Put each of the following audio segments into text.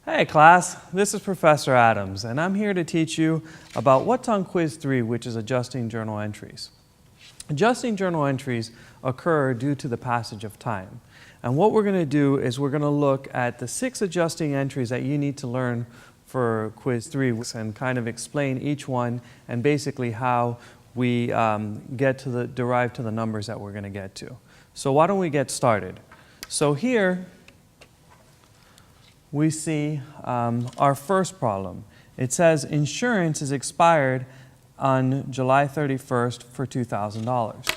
Hey class, this is Professor Adams, and I'm here to teach you about what's on Quiz 3, which is adjusting journal entries. Adjusting journal entries occur due to the passage of time. And what we're going to do is we're going to look at the 6 adjusting entries that you need to learn for Quiz 3 and kind of explain each one and basically how we derive to the numbers that we're going to get to. So why don't we get started? So here we see our first problem. It says insurance is expired on July 31st for $2,000.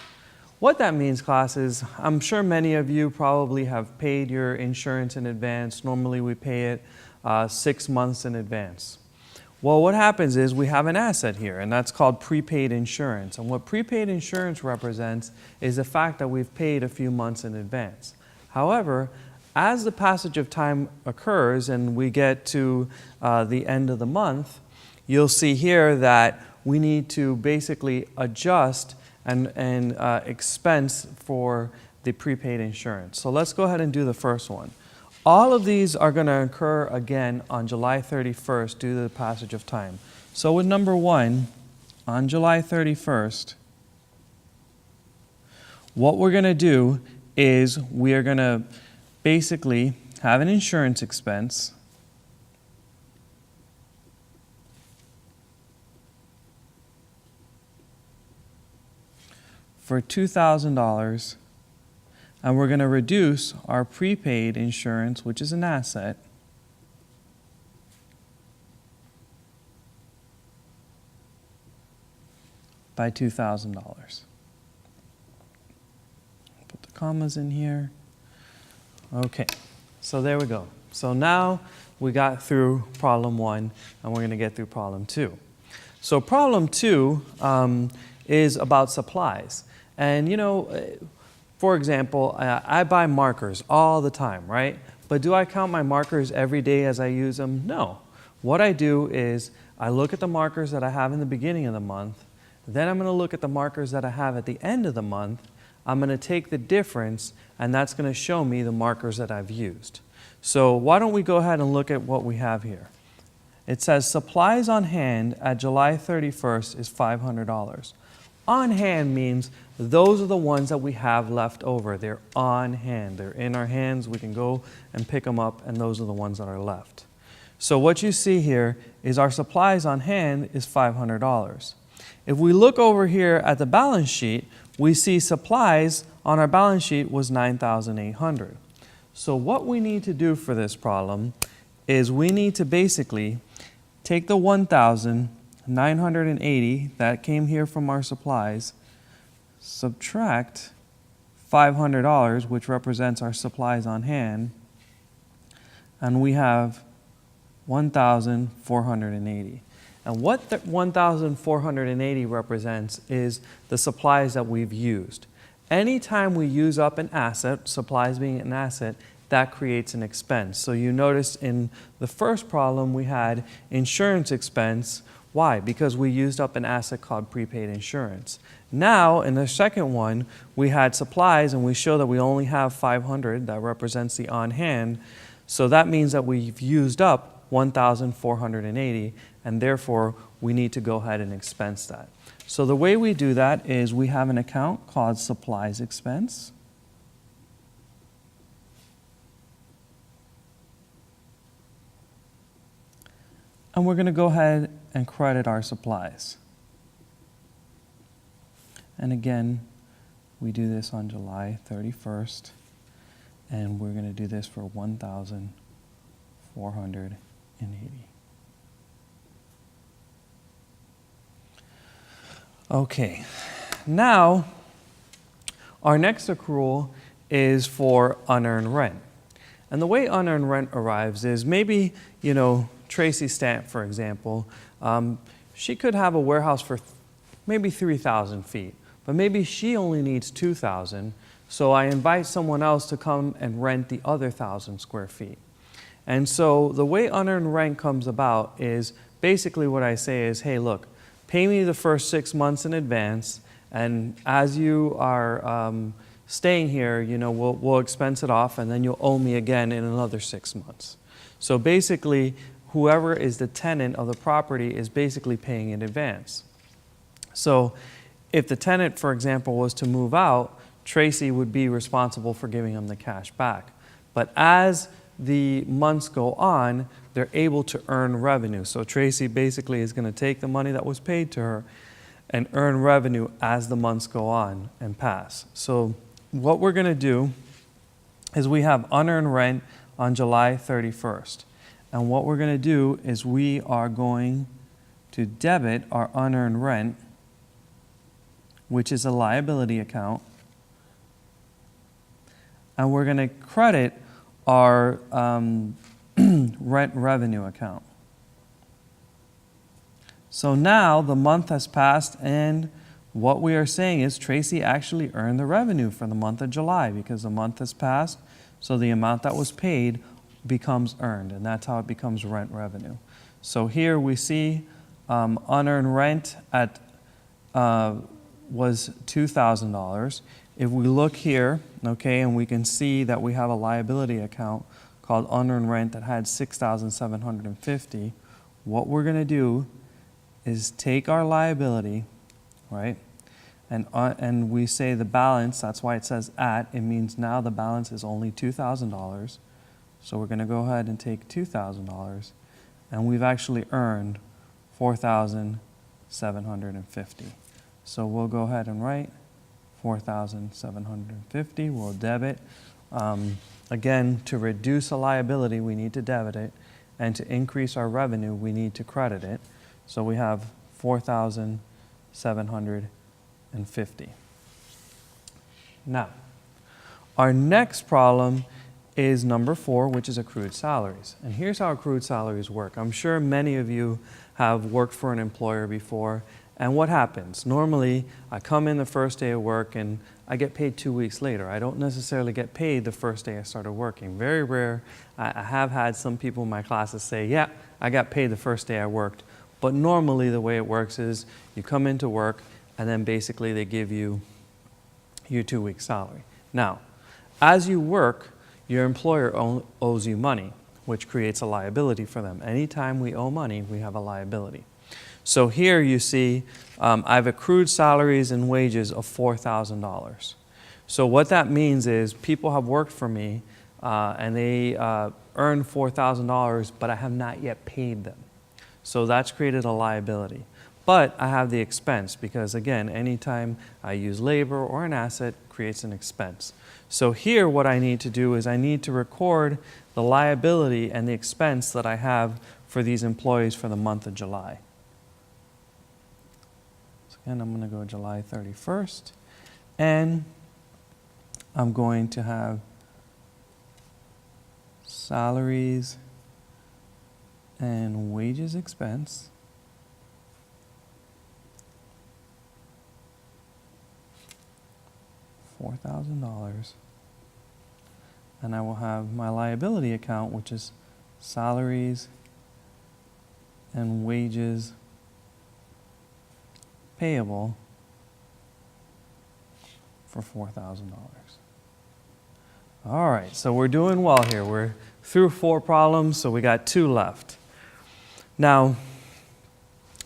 What that means, class, is I'm sure many of you probably have paid your insurance in advance. Normally we pay it 6 months in advance. Well, what happens is we have an asset here, and that's called prepaid insurance. And what prepaid insurance represents is the fact that we've paid a few months in advance. However, as the passage of time occurs and we get to the end of the month, you'll see here that we need to basically adjust and expense for the prepaid insurance. So let's go ahead and do the first one. All of these are going to occur again on July 31st due to the passage of time. So with number 1, on July 31st, what we're going to do is we are going to basically have an insurance expense for $2,000, and we're going to reduce our prepaid insurance, which is an asset, by $2,000. Put the commas in here. Okay, so there we go. So now we got through problem 1, and we're going to get through problem 2. So problem 2 is about supplies. And you know, for example, I buy markers all the time, right? But do I count my markers every day as I use them? No. What I do is I look at the markers that I have in the beginning of the month, then I'm going to look at the markers that I have at the end of the month. I'm going to take the difference, and that's going to show me the markers that I've used. So why don't we go ahead and look at what we have here. It says supplies on hand at July 31st is $500. On hand means those are the ones that we have left over. They're on hand. They're in our hands. We can go and pick them up, and those are the ones that are left. So what you see here is our supplies on hand is $500. If we look over here at the balance sheet, we see supplies on our balance sheet was $9,800. So what we need to do for this problem is we need to basically take the $1,980 that came here from our supplies, subtract $500, which represents our supplies on hand, and we have $1,480. And what the $1,480 represents is the supplies that we've used. Anytime we use up an asset, supplies being an asset, that creates an expense. So you notice in the first problem we had insurance expense. Why? Because we used up an asset called prepaid insurance. Now in the second one we had supplies, and we show that we only have $500. That represents the on hand. So that means that we've used up $1,480, and therefore we need to go ahead and expense that. So the way we do that is we have an account called supplies expense. And we're going to go ahead and credit our supplies. And again, we do this on July 31st, and we're going to do this for $1,480. Okay, now our next accrual is for unearned rent. And the way unearned rent arrives is maybe, you know, Tracy Stamp, for example, she could have a warehouse for maybe 3,000 feet, but maybe she only needs 2,000, so I invite someone else to come and rent the other 1,000 square feet. And so the way unearned rent comes about is basically what I say is, hey, look, pay me the first 6 months in advance, and as you are staying here, you know, we'll expense it off, and then you'll owe me again in another 6 months. So basically, whoever is the tenant of the property is basically paying in advance. So if the tenant, for example, was to move out, Tracy would be responsible for giving him the cash back. But as the months go on, they're able to earn revenue. So Tracy basically is going to take the money that was paid to her and earn revenue as the months go on and pass. So what we're going to do is we have unearned rent on July 31st. And what we're going to do is we are going to debit our unearned rent, which is a liability account, and we're going to credit our rent revenue account. So now the month has passed, and what we are saying is Tracy actually earned the revenue for the month of July because the month has passed, so the amount that was paid becomes earned, and that's how it becomes rent revenue. So here we see unearned rent at was $2,000. If we look here, okay, and we can see that we have a liability account called unearned rent that had $6,750, what we're going to do is take our liability, right, and we say the balance, that's why it says at, it means now the balance is only $2,000. So we're going to go ahead and take $2,000, and we've actually earned $4,750. So we'll go ahead and write $4,750. We'll debit. Again, to reduce a liability, we need to debit it, and to increase our revenue, we need to credit it. So we have $4,750. Now, our next problem is number 4, which is accrued salaries. And here's how accrued salaries work. I'm sure many of you have worked for an employer before. And what happens? Normally, I come in the first day of work and I get paid 2 weeks later. I don't necessarily get paid the first day I started working. Very rare. I have had some people in my classes say, yeah, I got paid the first day I worked. But normally the way it works is you come into work and then basically they give you your 2 week salary. Now, as you work, your employer owes you money, which creates a liability for them. Anytime we owe money, we have a liability. So here you see I've accrued salaries and wages of $4,000. So what that means is people have worked for me and they earned $4,000, but I have not yet paid them. So that's created a liability. But I have the expense because, again, anytime I use labor or an asset, creates an expense. So here what I need to do is I need to record the liability and the expense that I have for these employees for the month of July. So again, I'm going to go July 31st, and I'm going to have salaries and wages expense. $4,000, and I will have my liability account, which is salaries and wages payable for $4,000. All right, so we're doing well here. We're through 4 problems, so we got 2 left. Now,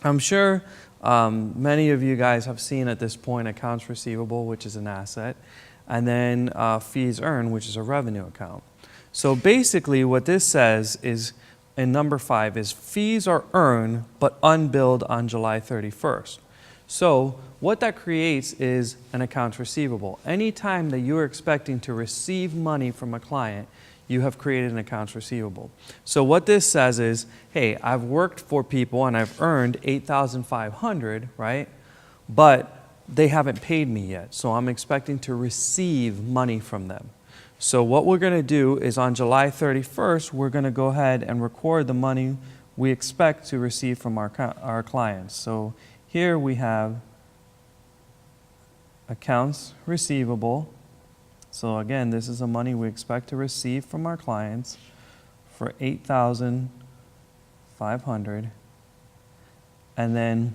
I'm sure many of you guys have seen at this point accounts receivable, which is an asset, and then fees earned, which is a revenue account. So basically what this says is, in number 5, is fees are earned but unbilled on July 31st. So what that creates is an accounts receivable. Anytime that you're expecting to receive money from a client, you have created an accounts receivable. So what this says is, hey, I've worked for people and I've earned $8,500, right? But they haven't paid me yet, so I'm expecting to receive money from them. So what we're going to do is on July 31st, we're going to go ahead and record the money we expect to receive from our clients. So here we have accounts receivable. So again, this is the money we expect to receive from our clients for $8,500. And then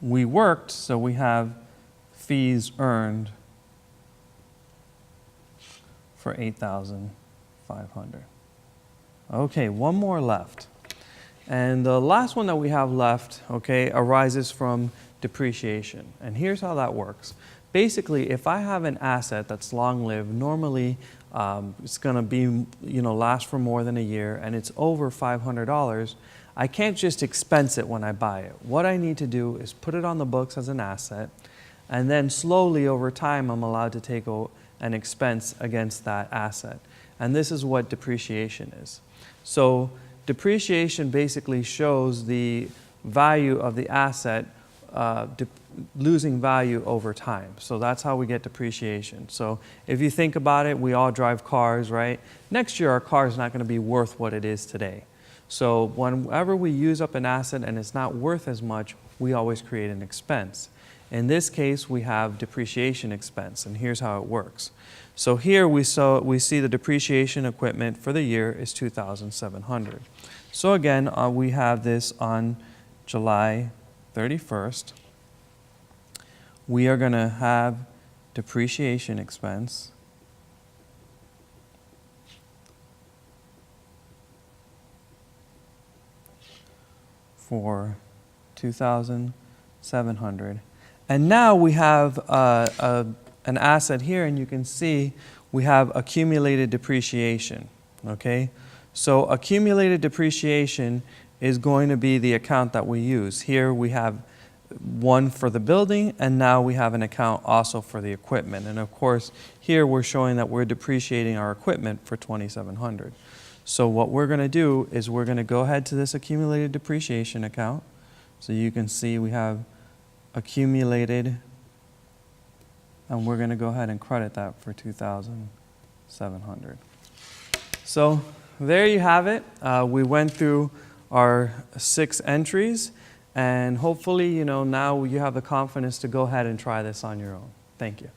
we worked, so we have fees earned for $8,500. Okay, one more left. And the last one that we have left, okay, arises from depreciation. And here's how that works. Basically, if I have an asset that's long-lived, normally it's going to be, last for more than a year, and it's over $500, I can't just expense it when I buy it. What I need to do is put it on the books as an asset, and then slowly over time, I'm allowed to take an expense against that asset. And this is what depreciation is. So depreciation basically shows the value of the asset losing value over time. So that's how we get depreciation. So if you think about it, we all drive cars, right? Next year, our car is not going to be worth what it is today. So whenever we use up an asset and it's not worth as much, we always create an expense. In this case, we have depreciation expense, and here's how it works. So here we see the depreciation equipment for the year is $2,700. So again, we have this on July 31st. We are going to have depreciation expense for $2,700. And now we have an asset here, and you can see we have accumulated depreciation, okay? So accumulated depreciation is going to be the account that we use. Here we have one for the building, and now we have an account also for the equipment. And of course, here we're showing that we're depreciating our equipment for $2,700. So what we're going to do is we're going to go ahead to this accumulated depreciation account. So you can see we have accumulated, and we're going to go ahead and credit that for $2,700. So there you have it. We went through our 6 entries, and hopefully, now you have the confidence to go ahead and try this on your own. Thank you.